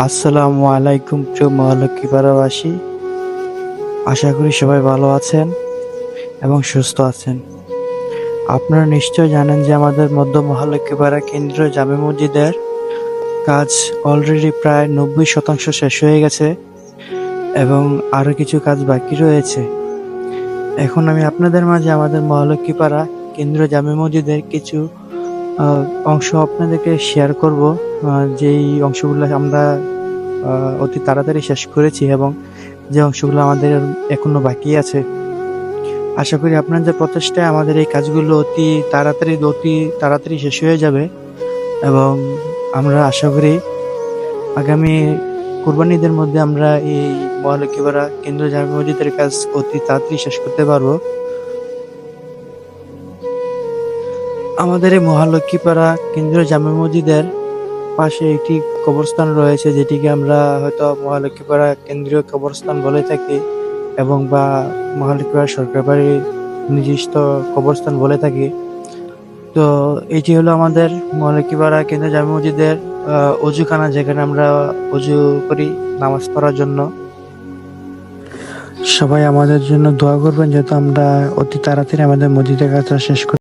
আসসালামু আলাইকুম প্রিয় মহালক্ষীপাড়াবাসী। আশা করি সবাই ভালো আছেন এবং সুস্থ আছেন। আপনারা নিশ্চয় জানেন যে আমাদের মধ্য মহালক্ষীপাড়া কেন্দ্রীয় জামে মসজিদের কাজ অলরেডি প্রায় 90% শেষ হয়ে গেছে এবং আরো কিছু কাজ বাকি রয়েছে। এখন আমি আপনাদের মাঝে আমাদের মহালক্ষীপাড়া কেন্দ্রীয় জামে মসজিদের কিছু অংশ আপনাদেরকে শেয়ার করব, যেই অংশগুলো আমরা অতি তাড়াতাড়ি শেষ করেছি এবং যে অংশগুলো আমাদের এখনো বাকি আছে। আশা করি আপনাদের প্রচেষ্টায় আমাদের এই কাজগুলো অতি তাড়াতাড়ি শেষ হয়ে যাবে এবং আমরা আশা করি আগামী কোরবানি ঈদের মধ্যে আমরা এই মহালক্ষীপাড়া কেন্দ্রীয় জামে মসজিদের কাজ অতি তাড়াতাড়ি শেষ করতে পারবো। আমাদের এই মহালক্ষীপাড়া কেন্দ্রীয় জামে মসজিদের পাশে একটি কবরস্থান রয়েছে, যেটিকে আমরা হয়তো মহালক্ষীপাড়া কেন্দ্রীয় কবরস্থান বলে থাকি এবং বা মহালক্ষীপাড়া সরকার বাড়ির নির্দিষ্ট কবরস্থান বলে থাকি। তো এটি হলো আমাদের মহালক্ষীপাড়া কেন্দ্রীয় জামে মসজিদের অজুখানা, যেখানে আমরা অজু করি নামাজ পড়ার জন্য। সবাই আমাদের জন্য দোয়া করবেন, যেহেতু আমরা অতি তাড়াতাড়ি আমাদের মসজিদের কাজটা শেষ করি।